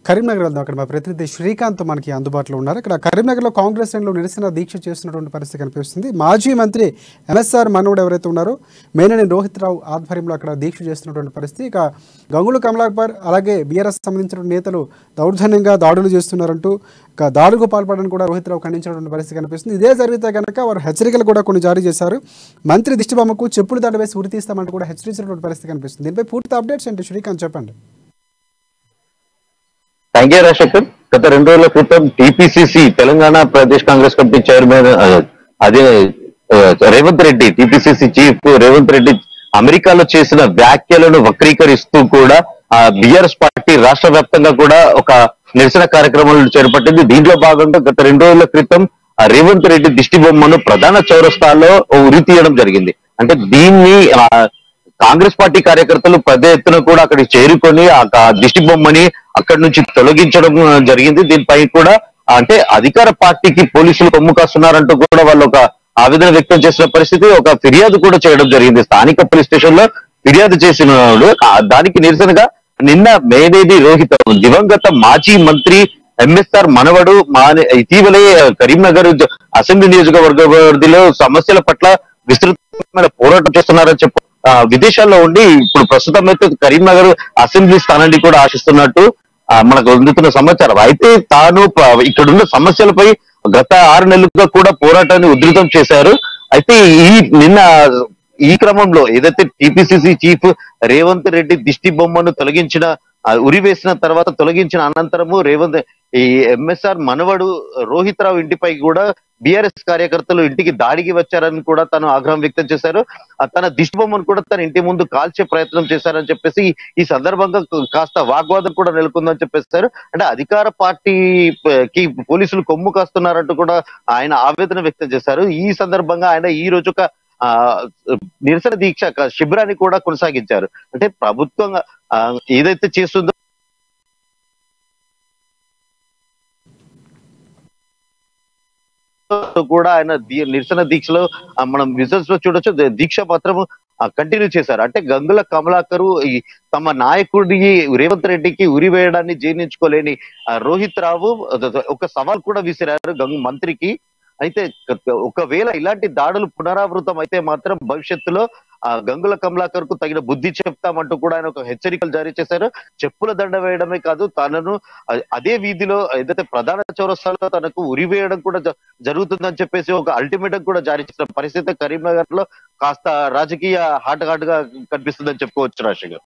కరీంనగర్ వెళ్దాం. అక్కడ మా ప్రతినిధి శ్రీకాంత్ మనకి అందుబాటులో ఉన్నారు. ఇక్కడ కరీంనగర్లో కాంగ్రెస్ శ్రేణులు నిరసన దీక్ష చేస్తున్నటువంటి పరిస్థితి కనిపిస్తుంది. మాజీ మంత్రి ఎంఎస్ఆర్ మనోడు ఎవరైతే ఉన్నారో మేనని రోహిత్ రావు ఆధ్వర్యంలో అక్కడ దీక్ష చేస్తున్నటువంటి పరిస్థితి. ఇక గంగుల కమలాకర్ అలాగే బీఆర్ఎస్ సంబంధించిన నేతలు దౌర్జన్యంగా దాడులు చేస్తున్నారంటూ ఇక దాడులకు పాల్పడని కూడా రోహిత్ రావు ఖండించినటువంటి పరిస్థితి కనిపిస్తుంది. ఇదే జరిగితే కనుక వారు హెచ్చరికలు కూడా కొన్ని జారీ చేశారు. మంత్రి దిష్టిబొమ్మకు చెప్పులు దండ వేసి ఉరి తీస్తామంటూ కూడా హెచ్చరించినటువంటి పరిస్థితి కనిపిస్తుంది. దీనిపై పూర్తి అప్డేట్స్ ఏంటి శ్రీకాంత్ చెప్పండి. Thank you Rajasekhar. గత 2 రోజుల క్రితం TPCC Telangana Pradesh Congress committee chairman అదే రేవంత్ రెడ్డి, టీపీసీసీ చీఫ్ రేవంత్ రెడ్డి అమెరికాలో చేసిన వ్యాఖ్యలను వక్రీకరిస్తూ కూడా బీఆర్ఎస్ పార్టీ రాష్ట్ర వ్యాప్తంగా కూడా ఒక నిరసన కార్యక్రమాలను చేపట్టింది. దీంట్లో భాగంగా గత 2 రోజుల క్రితం రేవంత్ రెడ్డి దిష్టి బొమ్మను ప్రధాన చౌరస్తాలో ఉరి తీయడం జరిగింది. అంటే దీన్ని కాంగ్రెస్ పార్టీ కార్యకర్తలు పెద్ద ఎత్తున కూడా అక్కడికి చేరుకొని ఆ దిష్టి బొమ్మని అక్కడి నుంచి తొలగించడం జరిగింది. దీనిపై కూడా అంటే అధికార పార్టీకి పోలీసులు కొమ్ము కాస్తున్నారంటూ కూడా వాళ్ళు ఒక ఆవేదన వ్యక్తం చేసిన పరిస్థితి, ఒక ఫిర్యాదు కూడా చేయడం జరిగింది. స్థానిక పోలీస్ స్టేషన్ లో ఫిర్యాదు చేసిన దానికి నిరసనగా నిన్న మేనేది రోహిత్ దివంగత మాజీ మంత్రి ఎంఎస్ఆర్ మనవడు ఇటీవలే కరీంనగర్ అసెంబ్లీ నియోజకవర్గ పరిధిలో సమస్యల పట్ల విస్తృతమైన పోరాటం చేస్తున్నారని చెప్పి విదేశాల్లో ఉండి ఇప్పుడు ప్రస్తుతం అయితే కరీంనగర్ అసెంబ్లీ స్థానాన్ని కూడా ఆశిస్తున్నట్టు మనకు అందుతున్న సమాచారం. అయితే తాను ఇక్కడున్న సమస్యలపై గత 6 నెలలుగా కూడా పోరాటాన్ని ఉధృతం చేశారు. అయితే నిన్న ఈ క్రమంలో ఏదైతే టీపీసీసీ చీఫ్ రేవంత్ రెడ్డి దిష్టి బొమ్మను ఉరివేసిన తర్వాత తొలగించిన అనంతరము ఈ ఎంఎస్ఆర్ మనవడు రోహిత్ రావు ఇంటిపై కూడా బీఆర్ఎస్ కార్యకర్తలు ఇంటికి దాడికి వచ్చారని కూడా తను ఆగ్రహం వ్యక్తం చేశారు. తన దిష్టి బొమ్మను కూడా తన ఇంటి ముందు కాల్చే ప్రయత్నం చేశారని చెప్పేసి ఈ సందర్భంగా కాస్త వాగ్వాదం కూడా నెలకొందని చెప్పేశారు. అంటే అధికార పార్టీకి పోలీసులు కొమ్ము కాస్తున్నారంటూ కూడా ఆయన ఆవేదన వ్యక్తం చేశారు. ఈ సందర్భంగా ఆయన ఈ రోజు ఒక నిరసన దీక్ష శిబిరాన్ని కూడా కొనసాగించారు. అంటే ప్రభుత్వంగా ఏదైతే చేస్తుందో కూడా ఆయన నిరసన దీక్షలో మనం విజువల్స్ లో చూడొచ్చు. దీక్ష మాత్రం కంటిన్యూ చేశారు. అంటే గంగుల కమలాకరు తమ నాయకుడి రేవంత్ రెడ్డికి ఉరి వేయడాన్ని జీర్ణించుకోలేని రోహిత్ రావు ఒక సవాల్ కూడా విసిరారు మంత్రికి. అయితే ఒకవేళ ఇలాంటి దాడులు పునరావృతం అయితే మాత్రం భవిష్యత్తులో గంగుల కమలాకర్ కు తగిన బుద్ధి చెప్తామంటూ కూడా ఆయన ఒక హెచ్చరికలు జారీ చేశారు. చెప్పుల దండ వేయడమే కాదు, తనను అదే వీధిలో ఏదైతే ప్రధాన చౌరస్తాలో తనకు ఉరి వేయడం కూడా జరుగుతుందని చెప్పేసి ఒక అల్టిమేటం కూడా జారీ చేసిన పరిస్థితి కరీంనగర్ లో కాస్త రాజకీయ హాట్ గా కనిపిస్తుందని చెప్పుకోవచ్చు రాజశేఖర్.